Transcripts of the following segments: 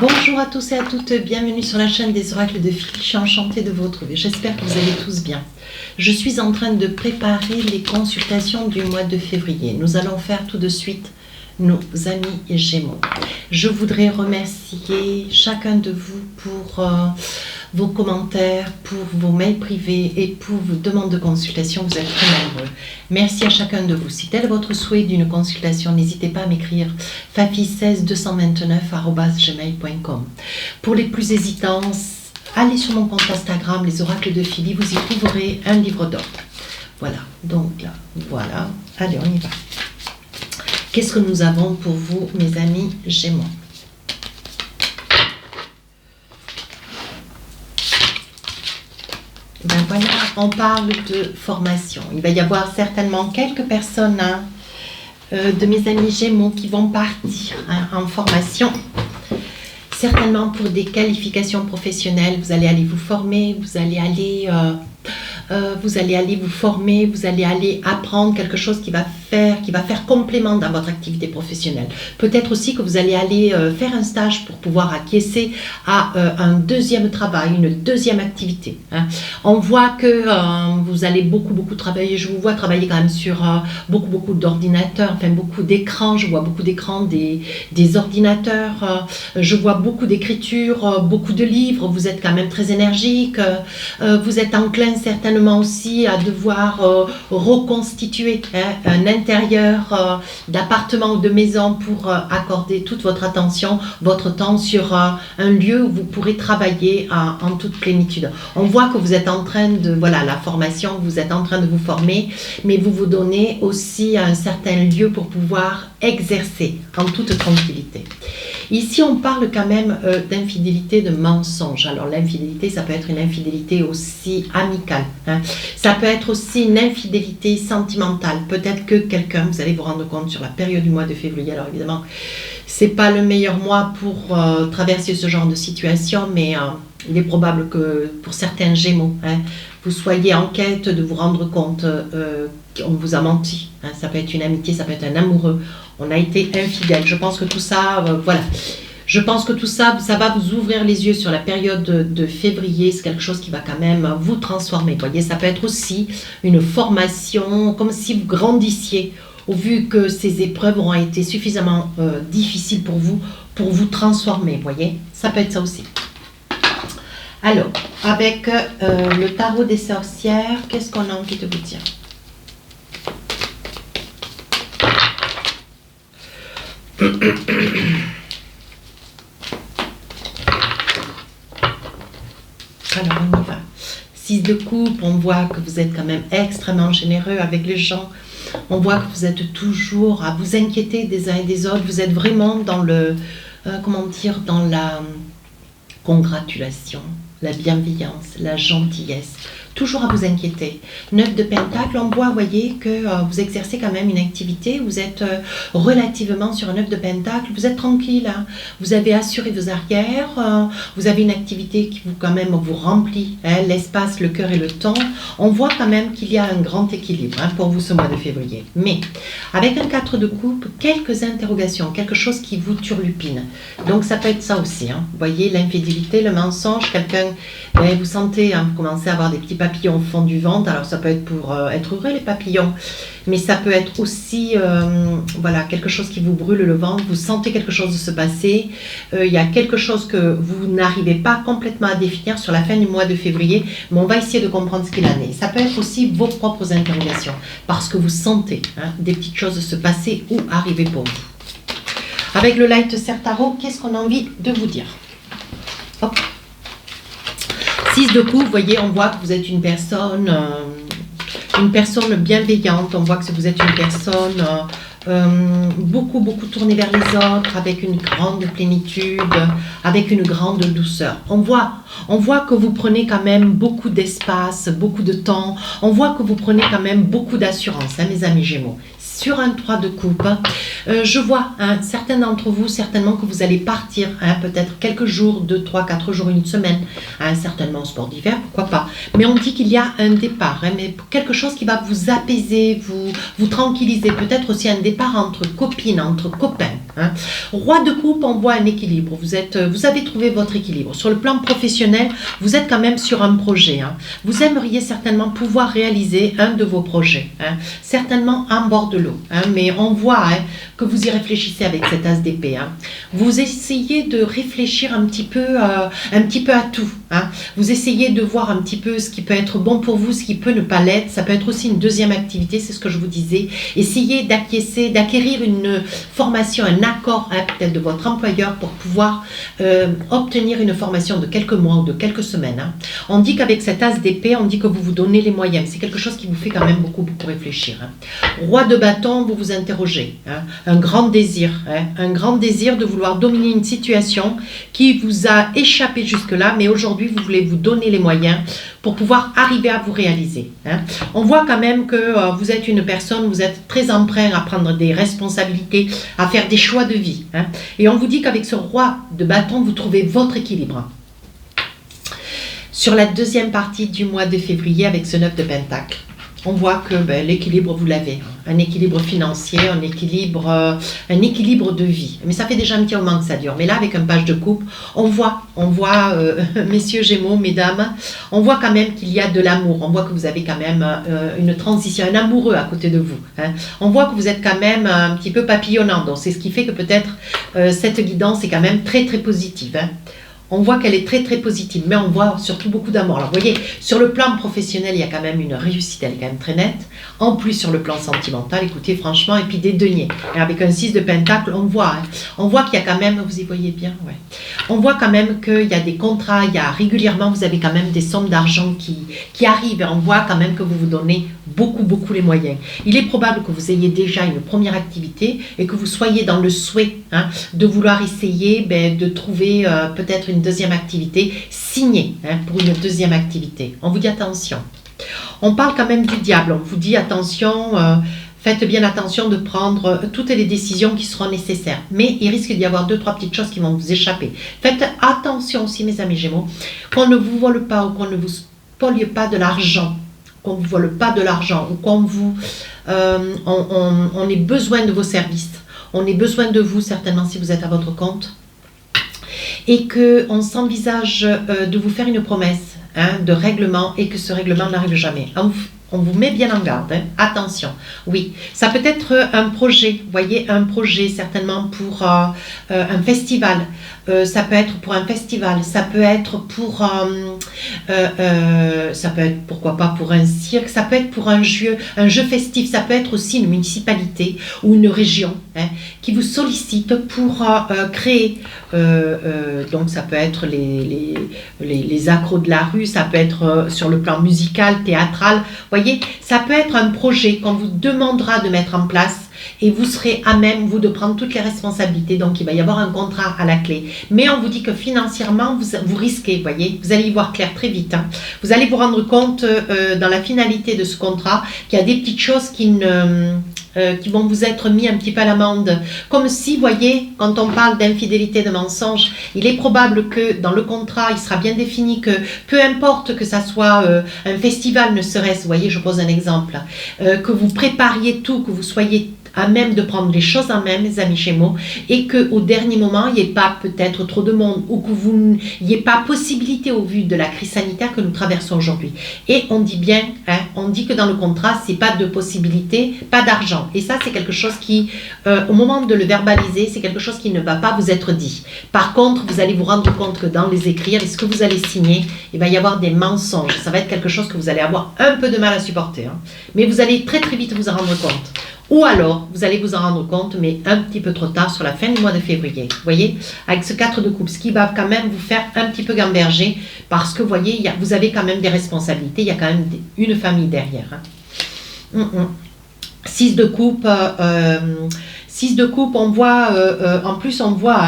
Bonjour à tous et à toutes, bienvenue sur la chaîne des oracles de Phil. Je suis enchantée de vous retrouver, j'espère que vous allez tous bien. Je suis en train de préparer les consultations du mois de février. Nous allons faire tout de suite nos amis Gémeaux. Je voudrais remercier chacun de vous pour vos commentaires, pour vos mails privés et pour vos demandes de consultation. Vous êtes très nombreux. Merci à chacun de vous. Si tel est votre souhait d'une consultation, n'hésitez pas à m'écrire fafi16229@gmail.com. Pour les plus hésitants, allez sur mon compte Instagram, les oracles de Philly, vous y trouverez un livre d'or. Voilà, donc là, voilà. Allez, on y va. Qu'est-ce que nous avons pour vous, mes amis Gémeaux? Ben voilà, on parle de formation. Il va y avoir certainement quelques personnes de mes amis Gémeaux qui vont partir en formation. Certainement pour des qualifications professionnelles. Vous allez aller vous former, vous allez aller vous former, vous allez aller apprendre quelque chose qui va faire complément dans votre activité professionnelle. Peut-être aussi que vous allez aller faire un stage pour pouvoir acquiescer à un deuxième travail, une deuxième activité. On voit que vous allez beaucoup travailler. Je vous vois travailler quand même sur beaucoup d'ordinateurs, enfin beaucoup d'écrans. Je vois beaucoup d'écrans, des ordinateurs. Je vois beaucoup d'écriture, beaucoup de livres. Vous êtes quand même très énergique. Vous êtes enclin certainement aussi à devoir reconstituer un intérieur d'appartement ou de maison pour accorder toute votre attention, votre temps sur un lieu où vous pourrez travailler en toute plénitude. On voit que vous êtes en train de, voilà, la formation, vous êtes en train de vous former, mais vous vous donnez aussi un certain lieu pour pouvoir exercer en toute tranquillité. Ici, on parle quand même d'infidélité, de mensonge. Alors, l'infidélité, ça peut être une infidélité aussi amicale. Ça peut être aussi une infidélité sentimentale. Peut-être que quelqu'un, vous allez vous rendre compte sur la période du mois de février. Alors, évidemment, c'est pas le meilleur mois pour traverser ce genre de situation, mais il est probable que pour certains Gémeaux, vous soyez en quête de vous rendre compte qu'on vous a menti. Ça peut être une amitié, ça peut être un amoureux. On a été infidèle. Je pense que tout ça, voilà. Je pense que tout ça, ça va vous ouvrir les yeux sur la période de février. C'est quelque chose qui va quand même vous transformer. Vous voyez, ça peut être aussi une formation, comme si vous grandissiez, au vu que ces épreuves auront été suffisamment difficiles pour vous transformer. Vous voyez, ça peut être ça aussi. Alors, avec le tarot des sorcières, qu'est-ce qu'on a envie de vous dire? Alors on y va. 6 de coupe, on voit que vous êtes quand même extrêmement généreux avec les gens. On voit que vous êtes toujours à vous inquiéter des uns et des autres. Vous êtes vraiment dans le, comment dire, dans la congratulation, la bienveillance, la gentillesse. Toujours à vous inquiéter. 9 de Pentacle, on voit, voyez, que vous exercez quand même une activité, vous êtes relativement sur un 9 de Pentacle, vous êtes tranquille, vous avez assuré vos arrières, vous avez une activité qui vous, quand même, vous remplit l'espace, le cœur et le temps. On voit quand même qu'il y a un grand équilibre pour vous ce mois de février. Mais, avec un 4 de coupe, quelques interrogations, quelque chose qui vous turlupine. Donc, ça peut être ça aussi. Vous voyez, l'infidélité, le mensonge, quelqu'un, vous sentez, vous commencez à avoir des petits papillons au fond du ventre. Alors ça peut être pour être heureux les papillons, mais ça peut être aussi voilà, quelque chose qui vous brûle le ventre, vous sentez quelque chose de se passer, il y a quelque chose que vous n'arrivez pas complètement à définir sur la fin du mois de février, mais on va essayer de comprendre ce qu'il en est. Ça peut être aussi vos propres interrogations, parce que vous sentez des petites choses se passer ou arriver pour vous. Avec le Light Tarot, qu'est-ce qu'on a envie de vous dire? Hop. 6 de coupe, vous voyez, on voit que vous êtes une personne bienveillante, on voit que vous êtes une personne beaucoup tournée vers les autres, avec une grande plénitude, avec une grande douceur. On voit que vous prenez quand même beaucoup d'espace, beaucoup de temps, on voit que vous prenez quand même beaucoup d'assurance, mes amis Gémeaux. Sur un 3 de coupe, je vois certains d'entre vous certainement que vous allez partir peut-être quelques jours, 2, 3, 4 jours, une semaine, certainement au sport d'hiver, pourquoi pas. Mais on dit qu'il y a un départ, mais quelque chose qui va vous apaiser, vous tranquilliser, peut-être aussi un départ entre copines, entre copains. Hein. Roi de coupe, on voit un équilibre. Vous avez trouvé votre équilibre. Sur le plan professionnel, vous êtes quand même sur un projet. Hein. Vous aimeriez certainement pouvoir réaliser un de vos projets. Hein. Certainement en bord de l'eau. Hein. Mais on voit que vous y réfléchissez avec cet as d'épée. Hein. Vous essayez de réfléchir un petit peu à tout. Hein. Vous essayez de voir un petit peu ce qui peut être bon pour vous, ce qui peut ne pas l'être. Ça peut être aussi une deuxième activité, c'est ce que je vous disais. Essayez d'acquérir une formation, un accord peut-être de votre employeur pour pouvoir obtenir une formation de quelques mois ou de quelques semaines. Hein. On dit qu'avec cet as d'épée, on dit que vous vous donnez les moyens. C'est quelque chose qui vous fait quand même beaucoup réfléchir. Hein. Roi de bâton, vous vous interrogez. Hein. Un grand désir de vouloir dominer une situation qui vous a échappé jusque-là, mais aujourd'hui, vous voulez vous donner les moyens pour pouvoir arriver à vous réaliser. Hein. On voit quand même que vous êtes une personne, vous êtes très emprunt à prendre des responsabilités, à faire des choix de vie. Hein. Et on vous dit qu'avec ce roi de bâton, vous trouvez votre équilibre. Sur la deuxième partie du mois de février, avec ce 9 de Pentacle, on voit que l'équilibre, vous l'avez. Un équilibre financier, un équilibre de vie. Mais ça fait déjà un petit moment que ça dure. Mais là, avec un page de coupe, on voit messieurs Gémeaux, mesdames, on voit quand même qu'il y a de l'amour. On voit que vous avez quand même une transition, un amoureux à côté de vous. Hein. On voit que vous êtes quand même un petit peu papillonnant. Donc, c'est ce qui fait que peut-être cette guidance est quand même très positive. Hein. On voit qu'elle est très positive, mais on voit surtout beaucoup d'amour. Alors, vous voyez, sur le plan professionnel, il y a quand même une réussite, elle est quand même très nette. En plus, sur le plan sentimental, écoutez, franchement, et puis des deniers. Et avec un 6 de pentacle, on voit qu'il y a quand même, vous y voyez bien, ouais. On voit quand même qu'il y a des contrats, il y a régulièrement, vous avez quand même des sommes d'argent qui arrivent. Et on voit quand même que vous vous donnez beaucoup les moyens. Il est probable que vous ayez déjà une première activité et que vous soyez dans le souhait de vouloir essayer de trouver peut-être une deuxième activité signée pour une deuxième activité. On vous dit attention. On parle quand même du diable. On vous dit attention, faites bien attention de prendre toutes les décisions qui seront nécessaires. Mais il risque d'y avoir 2-3 petites choses qui vont vous échapper. Faites attention aussi, mes amis Gémeaux, qu'on ne vous vole pas ou qu'on ne vous spolie pas de l'argent. Qu'on ne vous vole pas de l'argent ou qu'on vous... on ait besoin de vos services. On ait besoin de vous, certainement, si vous êtes à votre compte. Et qu'on s'envisage de vous faire une promesse de règlement et que ce règlement n'arrive jamais. On vous met bien en garde, attention. Oui, ça peut être un projet, vous voyez, un projet certainement pour un festival. Ça peut être pour un festival, ça peut être pour pourquoi pas pour un cirque, ça peut être pour un jeu festif, ça peut être aussi une municipalité ou une région qui vous sollicite pour créer. Donc ça peut être les accros de la rue, ça peut être sur le plan musical, théâtral. Vous voyez, ça peut être un projet qu'on vous demandera de mettre en place. Et vous serez à même, vous, de prendre toutes les responsabilités. Donc, il va y avoir un contrat à la clé. Mais on vous dit que financièrement, vous risquez, vous voyez. Vous allez y voir clair très vite. Hein. Vous allez vous rendre compte, dans la finalité de ce contrat, qu'il y a des petites choses qui vont vous être mis un petit peu à l'amende. Comme si, vous voyez, quand on parle d'infidélité, de mensonge, il est probable que dans le contrat, il sera bien défini que peu importe que ça soit un festival, ne serait-ce, vous voyez, je pose un exemple, que vous prépariez tout, que vous soyez à même de prendre les choses en main, mes amis Gémeaux, et qu'au dernier moment, il n'y ait pas peut-être trop de monde ou que il n'y ait pas possibilité au vu de la crise sanitaire que nous traversons aujourd'hui. Et on dit bien, on dit que dans le contrat, c'est pas de possibilité, pas d'argent. Et ça, c'est quelque chose qui, au moment de le verbaliser, c'est quelque chose qui ne va pas vous être dit. Par contre, vous allez vous rendre compte que dans les écrits, et ce que vous allez signer, il va y avoir des mensonges. Ça va être quelque chose que vous allez avoir un peu de mal à supporter. Hein. Mais vous allez très vite vous en rendre compte. Ou alors, vous allez vous en rendre compte, mais un petit peu trop tard, sur la fin du mois de février. Vous voyez, avec ce 4 de coupe, ce qui va quand même vous faire un petit peu gamberger, parce que, vous voyez, vous avez quand même des responsabilités, il y a quand même une famille derrière. Hein. 6 de coupe... 6 de coupe, on voit, en plus on voit,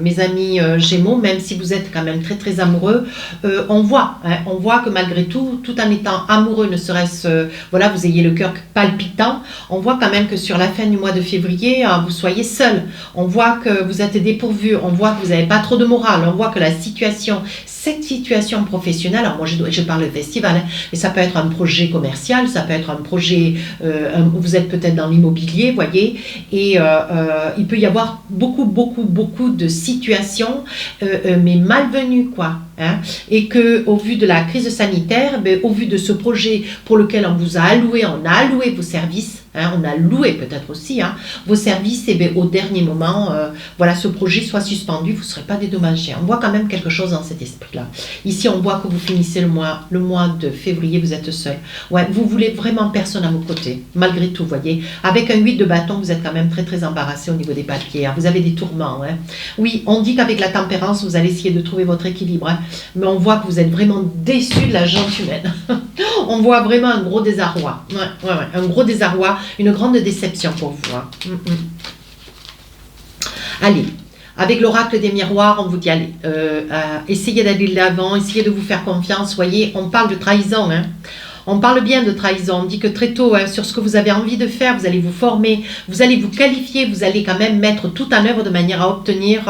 mes amis Gémeaux, même si vous êtes quand même très amoureux, on voit que malgré tout en étant amoureux, ne serait-ce, voilà, vous ayez le cœur palpitant, on voit quand même que sur la fin du mois de février, vous soyez seul, on voit que vous êtes dépourvu, on voit que vous n'avez pas trop de morale, on voit que cette situation professionnelle, alors moi je parle de festival, mais ça peut être un projet commercial, ça peut être un projet, vous êtes peut-être dans l'immobilier, voyez, et il peut y avoir beaucoup de situations, mais malvenues, quoi. Hein, et qu'au vu de la crise sanitaire, au vu de ce projet pour lequel on vous a alloué, on a alloué vos services, hein, on a loué peut-être aussi vos services, et au dernier moment, voilà, ce projet soit suspendu, vous ne serez pas dédommagé. On voit quand même quelque chose dans cet esprit-là. Ici, on voit que vous finissez le mois de février, vous êtes seul. Ouais, vous voulez vraiment personne à vos côtés, malgré tout, vous voyez. Avec un 8 de bâton, vous êtes quand même très embarrassé au niveau des papiers. Vous avez des tourments. Hein. Oui, on dit qu'avec la tempérance, vous allez essayer de trouver votre équilibre. Hein. Mais on voit que vous êtes vraiment déçu de la gente humaine. On voit vraiment un gros désarroi. Ouais, un gros désarroi, une grande déception pour vous. Hein. Allez, avec l'oracle des miroirs, on vous dit, allez, essayez d'aller de l'avant, essayez de vous faire confiance. Voyez, on parle de trahison. Hein. On parle bien de trahison, on dit que très tôt, hein, sur ce que vous avez envie de faire, vous allez vous former, vous allez vous qualifier, vous allez quand même mettre tout en œuvre de manière à obtenir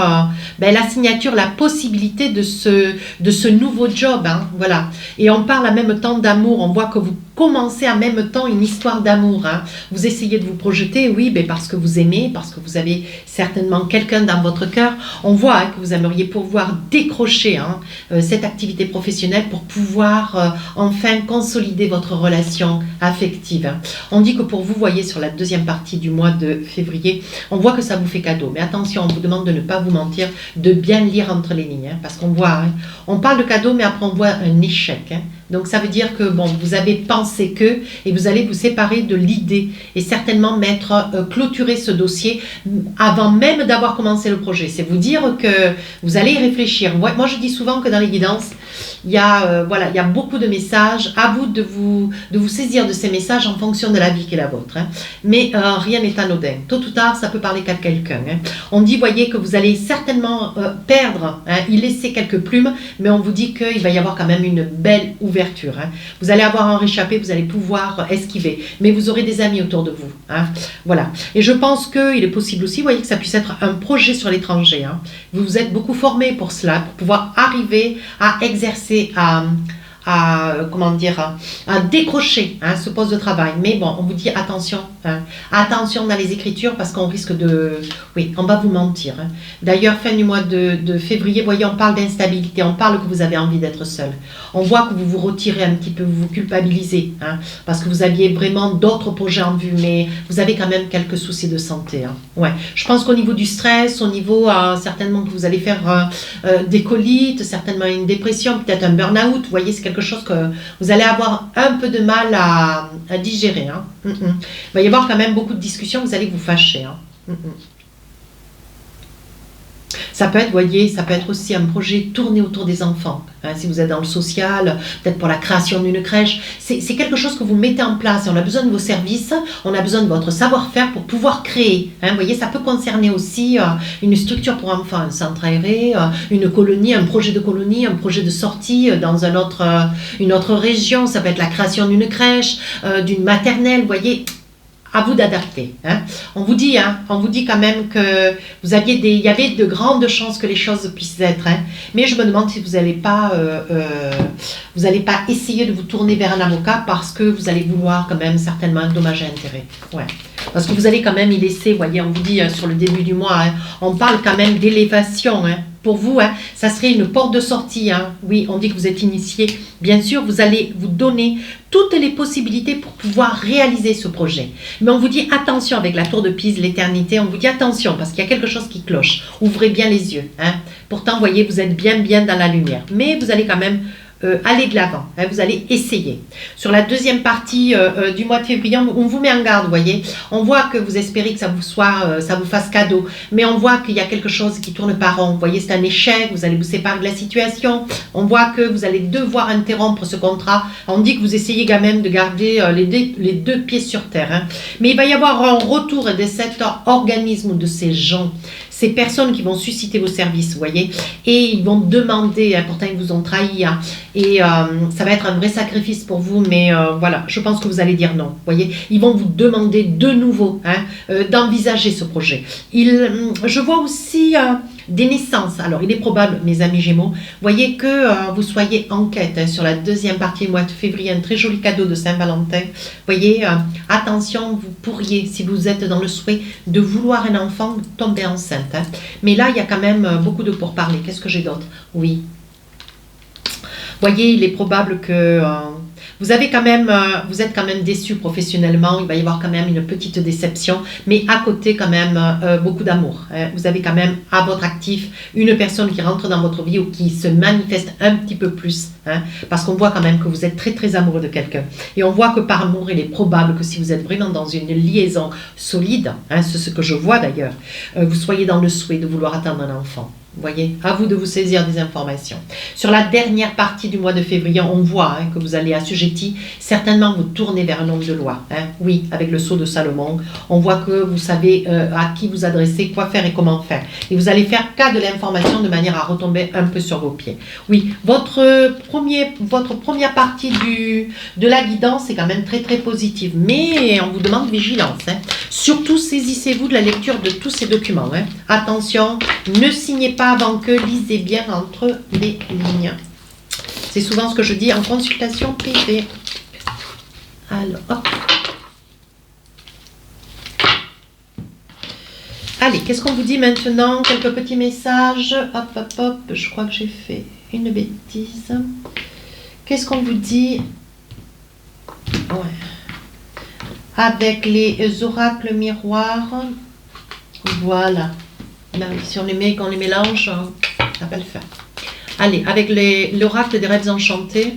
la signature, la possibilité de ce nouveau job. Hein, voilà. Et on parle en même temps d'amour, on voit que vous commencez en même temps une histoire d'amour. Hein. Vous essayez de vous projeter, oui, parce que vous aimez, parce que vous avez certainement quelqu'un dans votre cœur. On voit que vous aimeriez pouvoir décrocher cette activité professionnelle pour pouvoir enfin consolider votre relation affective. On dit que pour vous, voyez, sur la deuxième partie du mois de février, on voit que ça vous fait cadeau. Mais attention, on vous demande de ne pas vous mentir, de bien lire entre les lignes. Hein, parce qu'on voit, on parle de cadeau, mais après on voit un échec. Hein. Donc ça veut dire que bon, vous avez pensé que, et vous allez vous séparer de l'idée et certainement clôturer ce dossier avant même d'avoir commencé le projet. C'est vous dire que vous allez y réfléchir. Moi je dis souvent que dans les guidances, il y a beaucoup de messages. À vous de vous saisir de ces messages en fonction de la vie qui est la vôtre. Hein. Mais rien n'est anodin. Tôt ou tard, ça peut parler qu'à quelqu'un. Hein. On dit, voyez, que vous allez certainement perdre, y laisser quelques plumes, mais on vous dit qu'il va y avoir quand même une belle ouverture. Hein. Vous allez avoir un réchappé, vous allez pouvoir esquiver, mais vous aurez des amis autour de vous. Hein. Voilà. Et je pense qu'il est possible aussi, voyez, que ça puisse être un projet sur l'étranger. Hein. Vous vous êtes beaucoup formé pour cela, pour pouvoir arriver à exercer, à décrocher ce poste de travail. Mais bon, on vous dit attention, attention dans les écritures parce qu'on risque on va vous mentir. Hein. D'ailleurs, fin du mois de février, voyez, on parle d'instabilité, on parle que vous avez envie d'être seul. On voit que vous vous retirez un petit peu, vous vous culpabilisez, parce que vous aviez vraiment d'autres projets en vue, mais vous avez quand même quelques soucis de santé. Hein. Ouais. Je pense qu'au niveau du stress, au niveau certainement que vous allez faire des colites, certainement une dépression, peut-être un burn-out, vous voyez, c'est quelque chose que vous allez avoir un peu de mal à digérer. Hein. Il va y avoir quand même beaucoup de discussions, vous allez vous fâcher. Hein. Ça peut être, voyez, ça peut être aussi un projet tourné autour des enfants. Hein, si vous êtes dans le social, peut-être pour la création d'une crèche, c'est quelque chose que vous mettez en place. Et on a besoin de vos services, on a besoin de votre savoir-faire pour pouvoir créer. Hein, vous voyez, ça peut concerner aussi une structure pour enfants, un centre aéré, une colonie, un projet de sortie dans une autre région. Ça peut être la création d'une crèche, d'une maternelle, vous voyez. À vous d'adapter. Hein. On vous dit quand même que il y avait de grandes chances que les choses puissent être. Hein. Mais je me demande si vous n'allez pas essayer de vous tourner vers un avocat parce que vous allez vouloir quand même certainement un dommage à intérêt. Ouais. Parce que vous allez quand même y laisser, voyez, on vous dit sur le début du mois, on parle quand même d'élévation. Hein. Pour vous, ça serait une porte de sortie. Hein. Oui, on dit que vous êtes initié. Bien sûr, vous allez vous donner toutes les possibilités pour pouvoir réaliser ce projet. Mais on vous dit attention avec la tour de Pise, l'éternité. On vous dit attention parce qu'il y a quelque chose qui cloche. Ouvrez bien les yeux. Hein. Pourtant, voyez, vous êtes bien dans la lumière. Mais vous allez quand même aller de l'avant, hein, vous allez essayer. Sur la deuxième partie du mois de février, on vous met en garde, vous voyez. On voit que vous espérez que ça vous fasse cadeau, mais on voit qu'il y a quelque chose qui tourne par rond. Vous voyez, c'est un échec, vous allez vous séparer de la situation. On voit que vous allez devoir interrompre ce contrat. On dit que vous essayez quand même de garder les deux pieds sur terre. Hein. Mais il va y avoir un retour de cet organisme, de ces gens, ces personnes qui vont susciter vos services, vous voyez, et ils vont demander, pourtant ils vous ont trahi, hein, et ça va être un vrai sacrifice pour vous, mais voilà, je pense que vous allez dire non, vous voyez, ils vont vous demander de nouveau d'envisager ce projet. Je vois aussi des naissances. Alors, il est probable, mes amis Gémeaux, voyez que vous soyez en quête hein, sur la deuxième partie du mois de février, un très joli cadeau de Saint-Valentin. Voyez, attention, vous pourriez, si vous êtes dans le souhait de vouloir un enfant, tomber enceinte. Hein. Mais là, il y a quand même beaucoup de pourparlers. Qu'est-ce que j'ai d'autre? Oui. Voyez, il est probable que vous êtes quand même déçu professionnellement. Il va y avoir quand même une petite déception, mais à côté quand même beaucoup d'amour. Hein. Vous avez quand même à votre actif une personne qui rentre dans votre vie ou qui se manifeste un petit peu plus, hein, parce qu'on voit quand même que vous êtes très très amoureux de quelqu'un. Et on voit que par amour, il est probable que si vous êtes vraiment dans une liaison solide, hein, c'est ce que je vois d'ailleurs, vous soyez dans le souhait de vouloir attendre un enfant. Vous voyez, à vous de vous saisir des informations. Sur la dernière partie du mois de février, on voit hein, que vous allez assujettir, certainement vous tourner vers un homme de loi. Hein. Oui, avec le sceau de Salomon, on voit que vous savez à qui vous adresser, quoi faire et comment faire. Et vous allez faire cas de l'information de manière à retomber un peu sur vos pieds. Oui, votre première partie de la guidance est quand même très très positive, mais on vous demande vigilance. Hein. Surtout saisissez-vous de la lecture de tous ces documents. Hein. Attention, ne signez pas avant que, lisez bien entre les lignes. C'est souvent ce que je dis en consultation privée. Alors, hop. Allez, qu'est-ce qu'on vous dit maintenant? Quelques petits messages. Hop, hop, hop. Je crois que j'ai fait une bêtise. Qu'est-ce qu'on vous dit? Ouais. Avec les oracles miroirs. Voilà. Là, si on les met, qu'on les mélange, ça va le faire. Allez, avec l'oracle des rêves enchantés,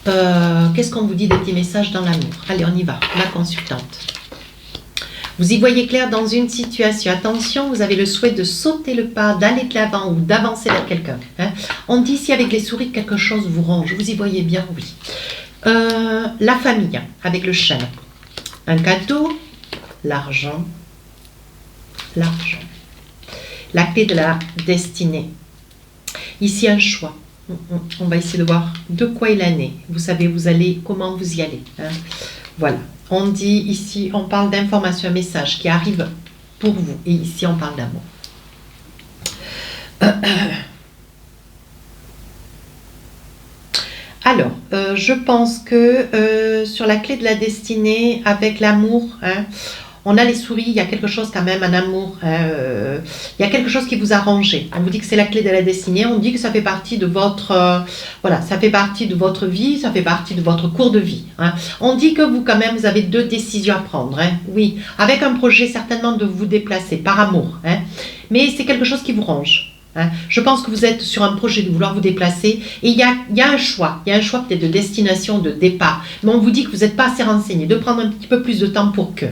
qu'est-ce qu'on vous dit des petits messages dans l'amour? Allez, on y va, la consultante. Vous y voyez clair dans une situation. Attention, vous avez le souhait de sauter le pas, d'aller de l'avant ou d'avancer vers quelqu'un. Hein. On dit ici avec les souris que quelque chose vous ronge. Vous y voyez bien, oui. La famille, avec le chêne. Un cadeau, l'argent. L'argent. La clé de la destinée. Ici, un choix. On va essayer de voir de quoi il en est. Vous savez, comment vous y allez. Hein. Voilà. On dit ici, on parle d'information, un message qui arrive pour vous. Et ici, on parle d'amour. Alors, je pense que sur la clé de la destinée, avec l'amour, hein, on a les souris, il y a quelque chose quand même, un amour, il y a quelque chose qui vous a rangé. On vous dit que c'est la clé de la destinée, on dit que ça fait partie de votre, voilà, ça fait partie de votre vie, ça fait partie de votre cours de vie. Hein. On dit que vous quand même, vous avez 2 décisions à prendre. Hein. Oui, avec un projet certainement de vous déplacer par amour, hein. Mais c'est quelque chose qui vous range. Hein. Je pense que vous êtes sur un projet de vouloir vous déplacer et il y a un choix. Il y a un choix peut-être de destination, de départ. Mais on vous dit que vous n'êtes pas assez renseigné, de prendre un petit peu plus de temps pour que.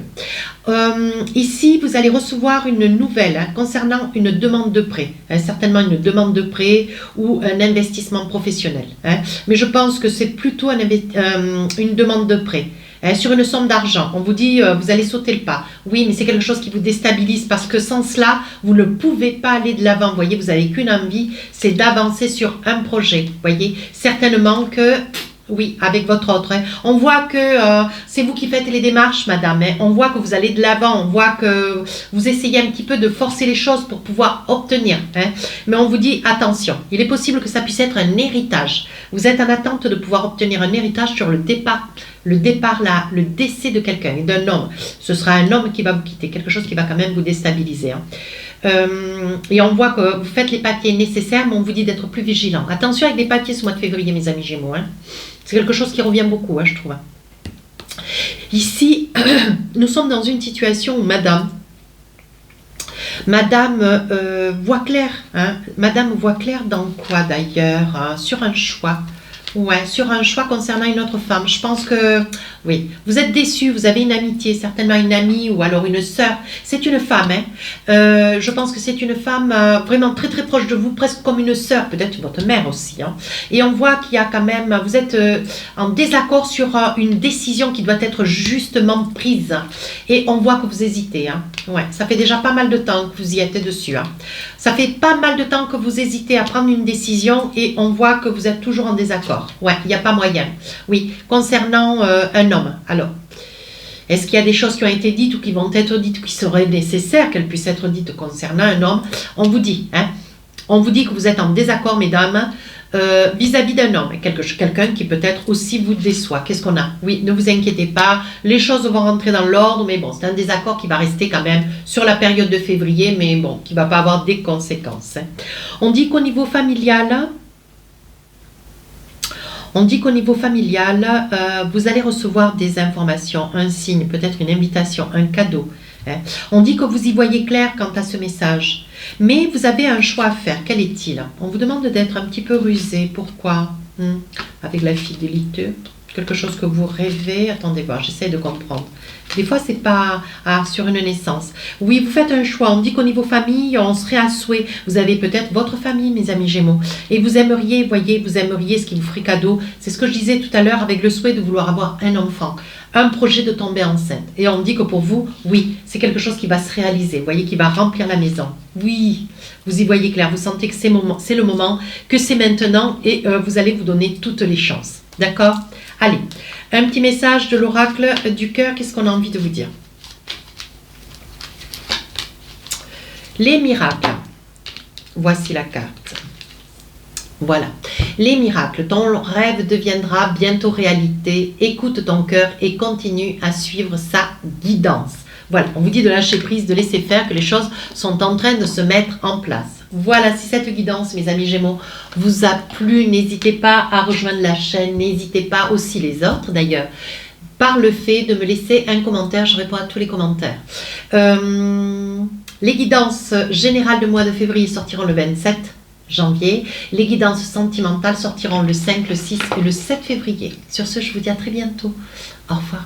Ici, vous allez recevoir une nouvelle hein, concernant une demande de prêt. Hein, certainement une demande de prêt ou un investissement professionnel. Hein. Mais je pense que c'est plutôt une demande de prêt. Sur une somme d'argent, on vous dit vous allez sauter le pas. Oui, mais c'est quelque chose qui vous déstabilise parce que sans cela, vous ne pouvez pas aller de l'avant. Vous voyez, vous n'avez qu'une envie, c'est d'avancer sur un projet. Vous voyez, certainement que... Oui, avec votre autre. Hein. On voit que c'est vous qui faites les démarches, madame. Hein. On voit que vous allez de l'avant. On voit que vous essayez un petit peu de forcer les choses pour pouvoir obtenir. Hein. Mais on vous dit, attention, il est possible que ça puisse être un héritage. Vous êtes en attente de pouvoir obtenir un héritage sur le départ là, le décès de quelqu'un, d'un homme. Ce sera un homme qui va vous quitter, quelque chose qui va quand même vous déstabiliser. Hein. Et on voit que vous faites les papiers nécessaires, mais on vous dit d'être plus vigilant. Attention avec les papiers ce mois de février, mes amis Gémeaux. Hein. C'est quelque chose qui revient beaucoup, hein, je trouve. Ici, nous sommes dans une situation où madame voit clair. Hein. Madame voit clair dans quoi d'ailleurs hein, sur un choix. Ouais, sur un choix concernant une autre femme. Je pense que, oui, vous êtes déçu, vous avez une amitié, certainement une amie ou alors une sœur. C'est une femme, hein. Je pense que c'est une femme vraiment très très proche de vous, presque comme une sœur, peut-être votre mère aussi. Hein. Et on voit qu'il y a quand même, vous êtes en désaccord sur une décision qui doit être justement prise. Et on voit que vous hésitez. Hein. Ouais, ça fait déjà pas mal de temps que vous y êtes dessus. Hein. Ça fait pas mal de temps que vous hésitez à prendre une décision et on voit que vous êtes toujours en désaccord. Ouais, il n'y a pas moyen. Oui, concernant un homme. Alors, Est-ce qu'il y a des choses qui ont été dites ou qui vont être dites ou qui seraient nécessaires qu'elles puissent être dites concernant un homme? On vous dit, hein, on vous dit que vous êtes en désaccord, mesdames, vis-à-vis d'un homme, quelqu'un qui peut-être aussi vous déçoit. Qu'est-ce qu'on a? Oui, ne vous inquiétez pas, les choses vont rentrer dans l'ordre, mais bon, c'est un désaccord qui va rester quand même sur la période de février, mais bon, qui ne va pas avoir des conséquences. Hein. On dit qu'au niveau familial, vous allez recevoir des informations, un signe, peut-être une invitation, un cadeau. Hein. On dit que vous y voyez clair quant à ce message. Mais vous avez un choix à faire. Quel est-il? On vous demande d'être un petit peu rusé. Pourquoi? Avec la fidélité, quelque chose que vous rêvez. Attendez voir, j'essaie de comprendre. Des fois, c'est pas sur une naissance. Oui, vous faites un choix. On dit qu'au niveau famille, on serait à souhait. Vous avez peut-être votre famille, mes amis Gémeaux. Et vous aimeriez, voyez, vous aimeriez ce qui vous ferait cadeau. C'est ce que je disais tout à l'heure avec le souhait de vouloir avoir un enfant. Un projet de tomber enceinte. Et on dit que pour vous, oui, c'est quelque chose qui va se réaliser. Vous voyez, qui va remplir la maison. Oui, vous y voyez clair. Vous sentez que c'est le moment, que c'est maintenant. Et vous allez vous donner toutes les chances. D'accord? Allez, un petit message de l'oracle du cœur. Qu'est-ce qu'on a envie de vous dire? Les miracles. Voici la carte. Voilà. Les miracles. Ton rêve deviendra bientôt réalité. Écoute ton cœur et continue à suivre sa guidance. Voilà, on vous dit de lâcher prise, de laisser faire, que les choses sont en train de se mettre en place. Voilà, si cette guidance, mes amis Gémeaux, vous a plu, n'hésitez pas à rejoindre la chaîne, n'hésitez pas, aussi les autres d'ailleurs, par le fait de me laisser un commentaire, je réponds à tous les commentaires. Les guidances générales du mois de février sortiront le 27 janvier. Les guidances sentimentales sortiront le 5, le 6 et le 7 février. Sur ce, je vous dis à très bientôt. Au revoir.